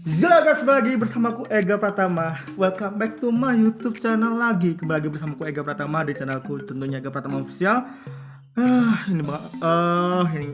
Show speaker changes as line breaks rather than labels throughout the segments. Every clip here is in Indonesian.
Guys, kembali lagi bersamaku Ega Pratama. Welcome back to my YouTube channel lagi. Kembali lagi bersamaku Ega Pratama di channelku tentunya Ega Pratama Official. Ini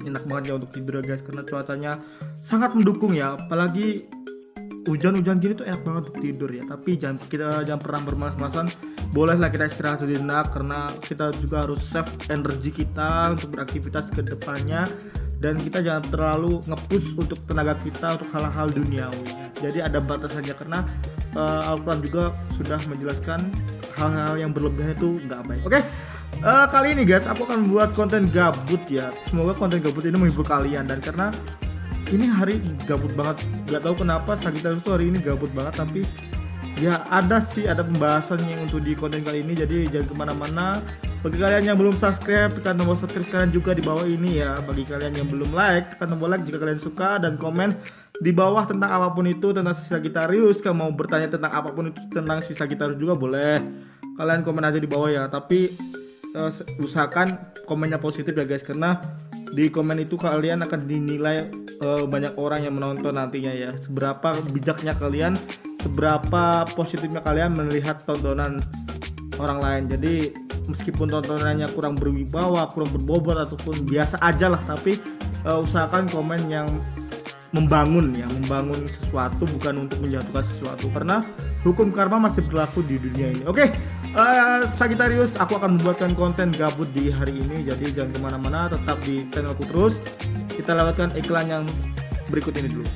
enak banget ya untuk tidur guys karena cuacanya sangat mendukung ya. Apalagi hujan-hujan gini tuh enak banget untuk tidur ya. Tapi jangan pernah bermalas-malasan. Bolehlah kita istirahat sejenak karena kita juga harus save energi kita untuk beraktivitas ke depannya. Dan kita jangan terlalu nge-push untuk tenaga kita untuk hal-hal duniawi. Jadi ada batasannya karena Al-Quran juga sudah menjelaskan hal-hal yang berlebihan itu nggak baik. Oke, kali ini guys aku akan membuat konten gabut ya. Semoga konten gabut ini menghibur kalian. Dan karena ini hari gabut banget, nggak tahu kenapa Sagittarius tuh hari ini gabut banget. Tapi ya ada pembahasan yang untuk di konten kali ini. Jadi jangan kemana-mana. Bagi kalian yang belum subscribe, tekan tombol subscribe kalian juga di bawah ini ya. Bagi kalian yang belum like, tekan tombol like jika kalian suka. Dan komen di bawah tentang apapun itu, tentang si Sagittarius. Kalau mau bertanya tentang apapun itu tentang si Sagittarius juga boleh. Kalian komen aja di bawah ya. Tapi usahakan komennya positif ya guys. Karena di komen itu kalian akan dinilai banyak orang yang menonton nantinya ya. Seberapa bijaknya kalian, seberapa positifnya kalian melihat tontonan orang lain. Jadi meskipun tontonannya kurang berwibawa, kurang berbobot ataupun biasa aja lah, tapi usahakan komen yang membangun ya, membangun sesuatu bukan untuk menjatuhkan sesuatu karena hukum karma masih berlaku di dunia ini. Oke, Sagittarius, aku akan membuatkan konten gabut di hari ini, jadi jangan kemana-mana, tetap di channelku terus. Kita lewatkan iklan yang berikut ini dulu.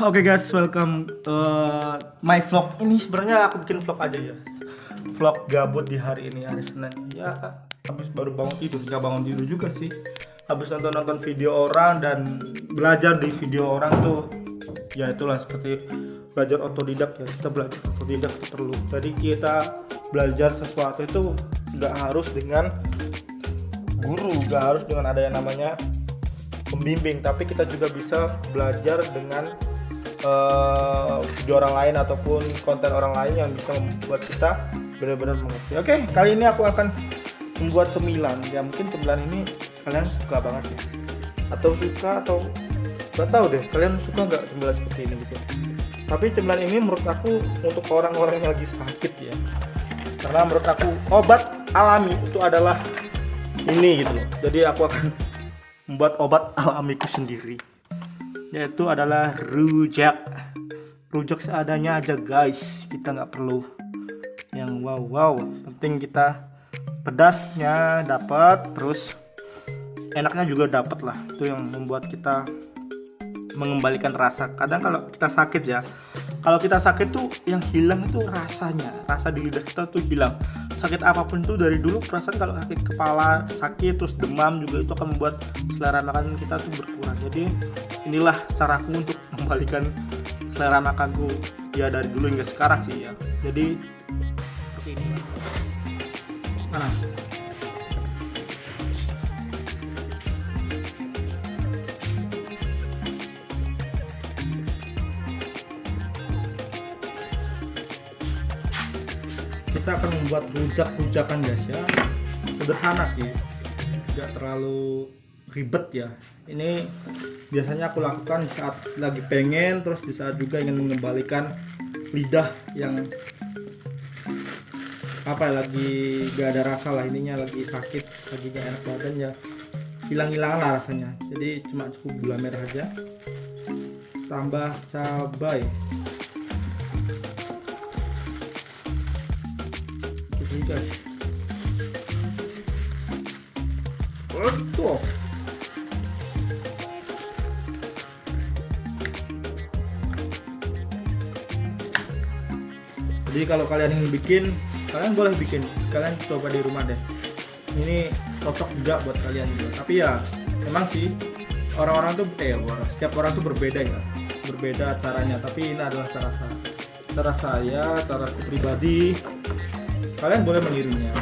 Oke guys, welcome my vlog. Ini sebenarnya aku bikin vlog aja ya. Vlog gabut di hari ini, hari Senin. Ya, habis baru bangun tidur, nggak bangun tidur juga sih. Habis nonton video orang dan belajar di video orang tuh. Ya itulah seperti belajar otodidak ya. Kita belajar otodidak itu perlu. Jadi kita belajar sesuatu itu nggak harus dengan guru, nggak harus dengan ada yang namanya pembimbing, tapi kita juga bisa belajar dengan video orang lain ataupun konten orang lain yang bisa membuat kita benar-benar mengerti. Oke, kali ini aku akan membuat cemilan. Ya mungkin cemilan ini kalian suka banget ya, atau nggak tahu deh kalian suka nggak cemilan seperti ini gitu. Tapi cemilan ini menurut aku untuk orang-orang yang lagi sakit ya, karena menurut aku obat alami itu adalah ini gitu loh. Jadi aku akan membuat obat alamiku sendiri, yaitu adalah rujak seadanya aja guys. Kita nggak perlu yang wow, penting kita pedasnya dapat, terus enaknya juga dapat lah. Itu yang membuat kita mengembalikan rasa. Kadang kalau kita sakit ya, kalau kita sakit tuh yang hilang itu rasanya, rasa di lidah kita tuh hilang. Sakit apapun itu dari dulu perasaan kalau sakit kepala, sakit terus demam juga itu akan membuat selera makan kita tuh berkurang. Jadi inilah caraku untuk mengembalikan selera makanku ya dari dulu hingga sekarang sih ya. Jadi seperti ini. Nah, kita akan membuat rujakan guys ya. Sederhana sih, tidak terlalu ribet ya. Ini biasanya aku lakukan saat lagi pengen, terus di saat juga ingin mengembalikan lidah yang lagi gak ada rasa lah, ininya lagi sakit, lagi gak enak badan ya, hilang-hilang lah rasanya. Jadi cuma cukup gula merah aja, tambah cabai gitu guys. Betul. Jadi kalau kalian ingin bikin, kalian boleh bikin, kalian coba di rumah deh. Ini cocok juga buat kalian juga. Tapi ya memang sih setiap orang tuh berbeda ya, berbeda caranya. Tapi ini adalah cara cara saya, cara aku pribadi, kalian boleh menirunya.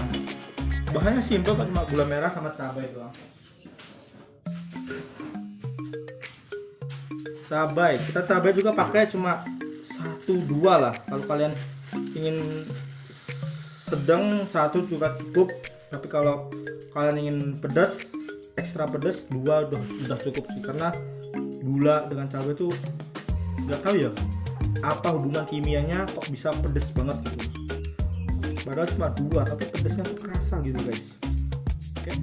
Bahannya simpel kok, cuma gula merah sama cabai doang. Kita cabai juga pakai cuma 1-2 lah. Kalau kalian ingin sedang 1 juga cukup, tapi kalau kalian ingin pedas, ekstra pedas 2 udah cukup sih, karena gula dengan cabai tuh nggak tahu ya apa hubungan kimianya kok bisa pedas banget gitu. Padahal cuma 2 tapi pedasnya tuh kerasa gitu guys. Oke.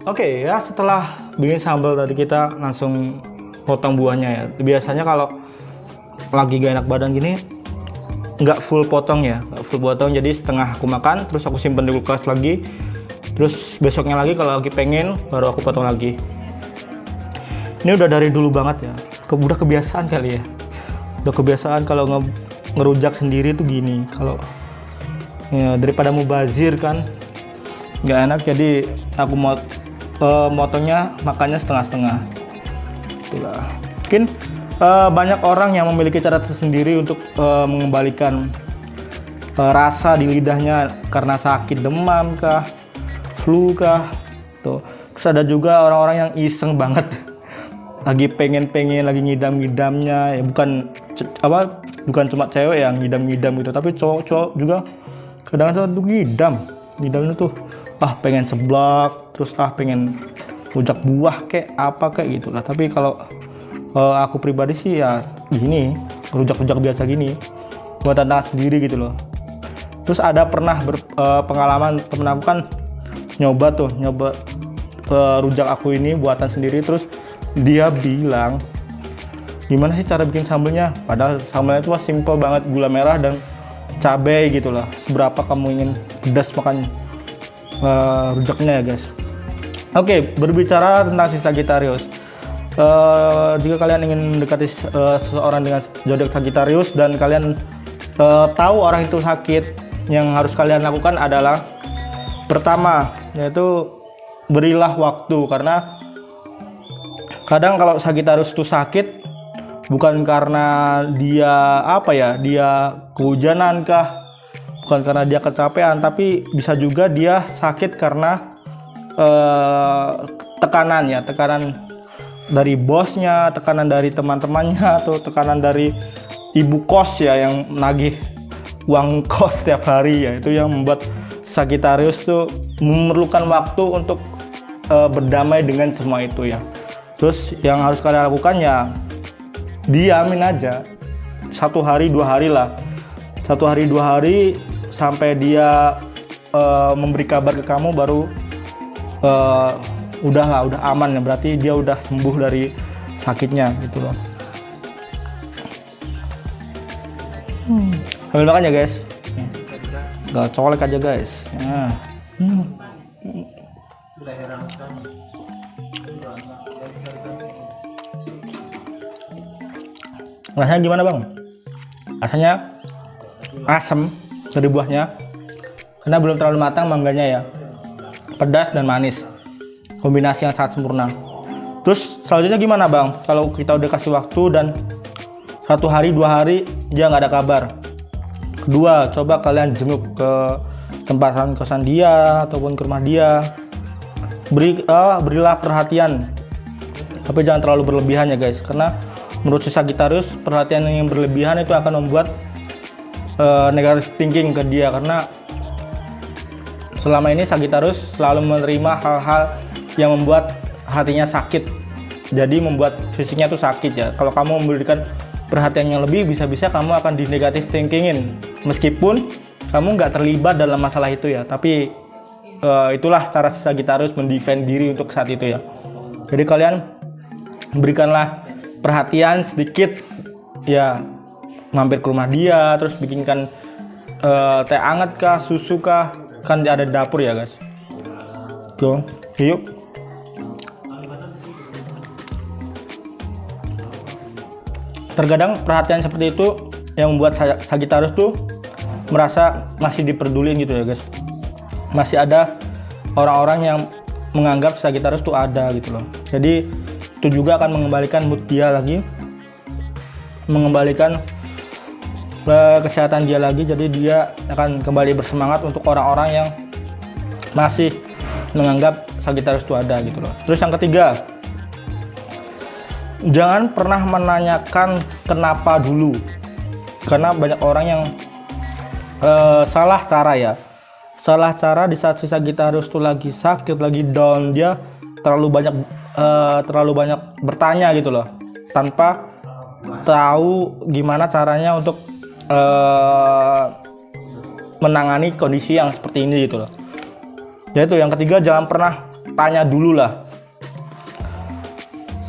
Oke ya, setelah bikin sambal tadi kita langsung potong buahnya ya. Biasanya kalau lagi gak enak badan gini nggak full potong ya, nggak full potong, jadi setengah aku makan terus aku simpen di kulkas lagi, terus besoknya lagi kalau lagi pengen baru aku potong lagi. Ini udah dari dulu banget ya, udah kebiasaan kali ya, udah kebiasaan kalau ngerujak sendiri tuh gini. Kalau ya, daripada mubazir kan nggak enak, jadi aku mau motongnya makannya setengah-setengah. Itulah. Mungkin banyak orang yang memiliki cara tersendiri untuk mengembalikan rasa di lidahnya karena sakit demam kah, flu kah. Tuh. Terus ada juga orang-orang yang iseng banget, lagi pengen lagi ngidam-ngidamnya ya, bukan cuma cewek yang ngidam-ngidam gitu, tapi cowok-cowok juga kadang-kadang tuh ngidamnya tuh pengen seblak, terus pengen rujak buah kayak apa kayak gitulah. Tapi kalau aku pribadi sih ya gini, rujak-rujak biasa gini buatan tangan sendiri gitu loh. Terus ada pernah pengalaman temen aku kan nyoba rujak aku ini buatan sendiri, terus dia bilang gimana sih cara bikin sambelnya, padahal sambelnya itu simple banget, gula merah dan cabai gitulah. Seberapa kamu ingin pedas makan rujaknya ya guys. Oke, berbicara tentang si Sagittarius, jika kalian ingin mendekati seseorang dengan zodiak Sagittarius dan kalian tahu orang itu sakit, yang harus kalian lakukan adalah pertama yaitu berilah waktu. Karena kadang kalau Sagittarius itu sakit bukan karena dia dia kehujanan kah, bukan karena dia kecapean, tapi bisa juga dia sakit karena tekanan dari bosnya, tekanan dari teman-temannya, atau tekanan dari ibu kos ya yang nagih uang kos setiap hari ya. Itu yang membuat Sagittarius tuh memerlukan waktu untuk berdamai dengan semua itu ya. Terus yang harus kalian lakukan ya diamin aja 1 hari 2 hari lah, 1 hari 2 hari sampai dia memberi kabar ke kamu, baru udah aman ya, berarti dia udah sembuh dari sakitnya gitu loh. Sambil makan ya guys, gak colek aja guys. Rasanya gimana bang? Rasanya asam dari buahnya, karena belum terlalu matang mangganya ya, pedas dan manis, kombinasi yang sangat sempurna. Terus selanjutnya gimana bang kalau kita udah kasih waktu dan 1 hari 2 hari dia nggak ada kabar? Kedua, coba kalian jenguk ke tempat kosan dia ataupun ke rumah dia, berilah perhatian, tapi jangan terlalu berlebihan ya guys, karena menurut si Sagittarius perhatian yang berlebihan itu akan membuat negative thinking ke dia, karena selama ini Sagittarius selalu menerima hal-hal yang membuat hatinya sakit, jadi membuat fisiknya tuh sakit ya. Kalau kamu memberikan perhatian yang lebih, bisa-bisa kamu akan di negative thinkingin, meskipun kamu nggak terlibat dalam masalah itu ya, tapi itulah cara si Sagittarius mendefend diri untuk saat itu ya. Jadi kalian berikanlah perhatian sedikit ya, mampir ke rumah dia, terus bikinkan teh hangat kah, susu kah, kan ada di dapur ya guys. Tuh, yuk. Terkadang perhatian seperti itu yang membuat Sagittarius tuh merasa masih diperdulin gitu ya guys. Masih ada orang-orang yang menganggap Sagittarius tuh ada gitu loh. Jadi itu juga akan mengembalikan mood dia lagi, mengembalikan kesehatan dia lagi. Jadi dia akan kembali bersemangat untuk orang-orang yang masih menganggap Sagittarius itu ada gitu loh. Terus yang ketiga, jangan pernah menanyakan kenapa dulu, karena banyak orang yang salah cara ya. Salah cara di saat si Sagittarius tuh lagi sakit, lagi down, dia terlalu banyak bertanya gitu loh, tanpa tahu gimana caranya untuk menangani kondisi yang seperti ini gitu loh. Yaitu yang ketiga, jangan pernah tanya dulu lah.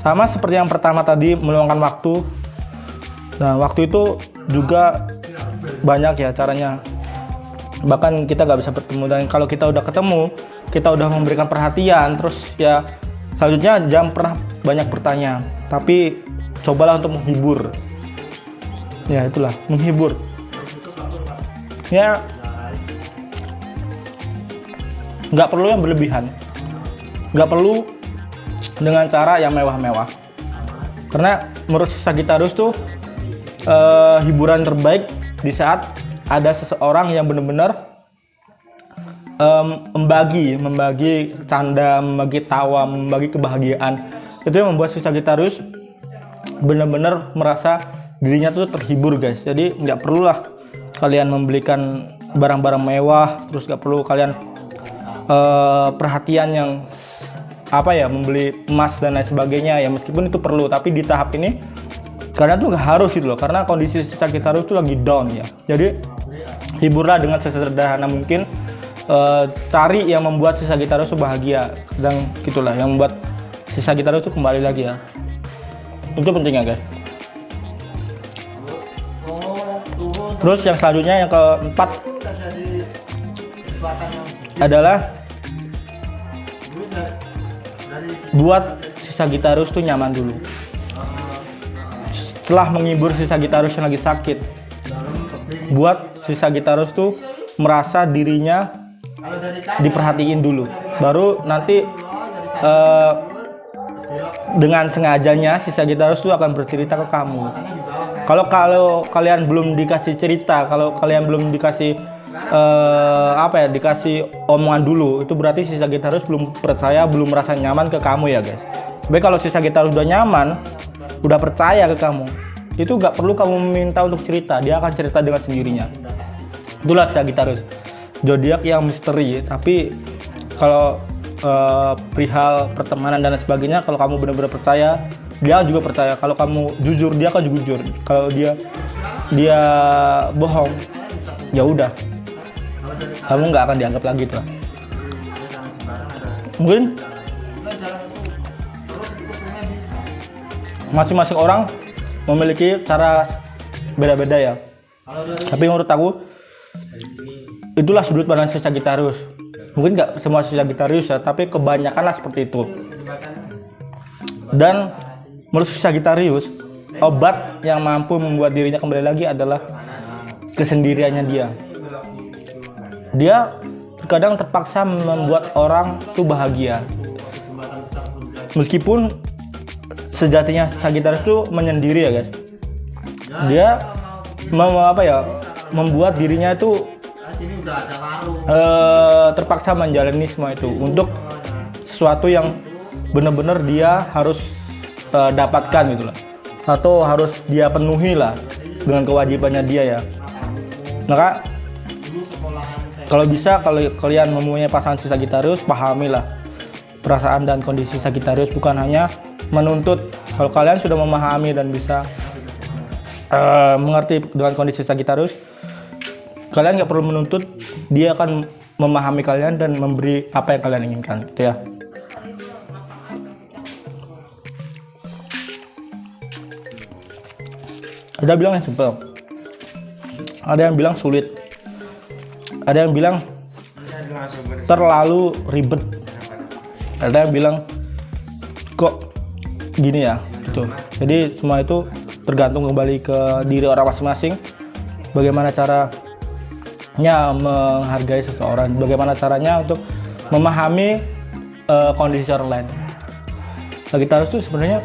Sama seperti yang pertama tadi, meluangkan waktu. Nah, waktu itu juga banyak ya caranya. Bahkan kita nggak bisa bertemu, dan kalau kita udah ketemu, kita udah memberikan perhatian, terus ya selanjutnya jangan pernah banyak bertanya, tapi cobalah untuk menghibur. Ya itulah, menghibur. Ya nggak perlu yang berlebihan, nggak perlu dengan cara yang mewah-mewah, karena menurut Sagittarius tuh hiburan terbaik di saat ada seseorang yang benar-benar membagi canda, membagi tawa, membagi kebahagiaan. Itu yang membuat si Sagittarius benar-benar merasa dirinya tuh terhibur guys. Jadi nggak perlulah kalian membelikan barang-barang mewah, terus nggak perlu kalian perhatian yang membeli emas dan lain sebagainya ya. Meskipun itu perlu, tapi di tahap ini kalian tuh nggak harus gitu loh, karena kondisi si Sagittarius tuh lagi down ya. Jadi hiburlah dengan sesederhana mungkin, cari yang membuat si Sagittarius tuh bahagia, dan gitulah yang membuat si Sagittarius tuh kembali lagi ya. Itu penting ya guys. Terus yang selanjutnya, yang keempat adalah buat si Sagittarius tuh nyaman dulu. Setelah menghibur si Sagittarius yang lagi sakit, buat si Sagittarius tuh merasa dirinya diperhatiin dulu, baru nanti dengan sengajanya si Sagittarius tuh akan bercerita ke kamu. Kalau kalian belum dikasih cerita, kalau kalian belum dikasih dikasih omongan dulu, itu berarti si Sagittarius belum percaya, belum merasa nyaman ke kamu ya guys. Tapi kalau si Sagittarius udah nyaman, udah percaya ke kamu, itu gak perlu kamu meminta untuk cerita, dia akan cerita dengan sendirinya. Itulah Sagittarius, zodiak yang misteri. Tapi kalau perihal pertemanan dan sebagainya, kalau kamu benar-benar percaya, dia juga percaya. Kalau kamu jujur, dia akan juga jujur. Kalau dia bohong, ya udah, kamu nggak akan dianggap lagi tuh. Mungkin masing-masing orang memiliki cara beda-beda ya. Tapi menurut aku, itulah sudut pandang si Sagittarius. Mungkin nggak semua si Sagittarius ya, tapi kebanyakanlah seperti itu. Dan menurut si Sagittarius, obat yang mampu membuat dirinya kembali lagi adalah kesendiriannya dia. Dia terkadang terpaksa membuat orang tuh bahagia, meskipun sejatinya Sagittarius tuh menyendiri ya guys. Dia membuat dirinya itu terpaksa menjalani semua itu untuk sesuatu yang benar-benar dia harus dapatkan gitu lah, atau harus dia penuhi lah dengan kewajibannya dia ya. Maka kalau bisa, kalau kalian mempunyai pasangan si Sagittarius, pahamilah perasaan dan kondisi Sagittarius, bukan hanya menuntut. Kalau kalian sudah memahami dan bisa mengerti dengan kondisi Sagittarius,
kalian nggak perlu menuntut, dia akan memahami kalian dan memberi apa yang kalian inginkan, gitu ya. Ada bilang yang simpel, ada yang bilang sulit, ada yang bilang terlalu ribet, ada yang bilang kok gini ya, gitu. Jadi semua itu tergantung kembali ke diri orang masing-masing, bagaimana caranya menghargai seseorang, bagaimana caranya untuk memahami kondisi orang lain. Sagittarius itu sebenarnya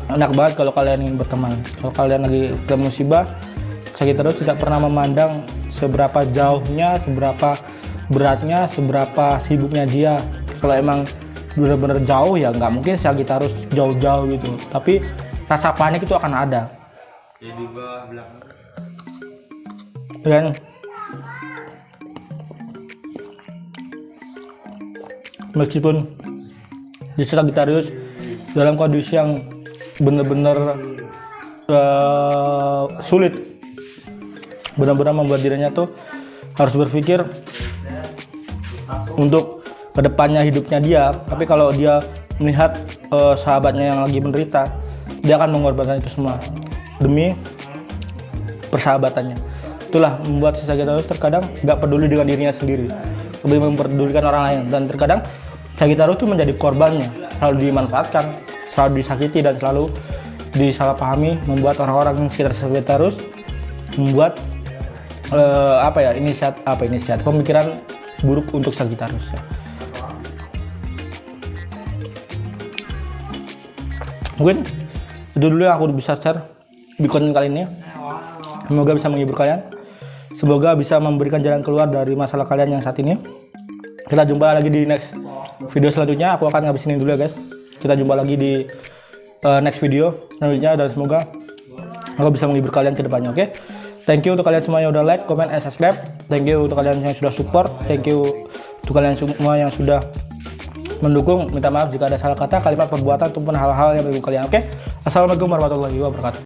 enak banget kalau kalian ingin berteman. Kalau kalian lagi dalam musibah, Sagittarius tidak pernah memandang seberapa jauhnya, seberapa beratnya, seberapa sibuknya dia. Kalau emang benar-benar jauh ya nggak mungkin Sagittarius jauh-jauh gitu. Tapi rasa panik itu akan ada.
Ya di bawah belakang.
Dan meskipun di Sagittarius dalam kondisi yang benar-benar sulit, benar-benar membuat dirinya tuh harus berpikir untuk kedepannya hidupnya dia. Tapi kalau dia melihat sahabatnya yang lagi menderita, dia akan mengorbankan itu semua demi persahabatannya. Itulah membuat si Sagittarius terkadang nggak peduli dengan dirinya sendiri, lebih memperdulikan orang lain. Dan terkadang Sagittarius itu menjadi korbannya, selalu dimanfaatkan, selalu disakiti, dan selalu disalahpahami, membuat orang-orang yang sekitar Sagittarius membuat inisiatif pemikiran buruk untuk Sagittarius ya. Mungkin itu dulu yang aku bisa share di konten kali ini. Semoga bisa menghibur kalian, semoga bisa memberikan jalan keluar dari masalah kalian yang saat ini. Kita jumpa lagi di next video selanjutnya. Aku akan ngabisin ini dulu ya guys. Kita jumpa lagi di next video selanjutnya, dan semoga aku bisa menghibur kalian ke depannya. Oke? Thank you untuk kalian semua yang udah like, comment, and subscribe. Thank you untuk kalian yang sudah support. Thank you untuk kalian semua yang sudah mendukung. Minta maaf jika ada salah kata, kalimat, perbuatan, ataupun hal-hal yang menyinggung kalian. Oke? Assalamualaikum warahmatullahi wabarakatuh.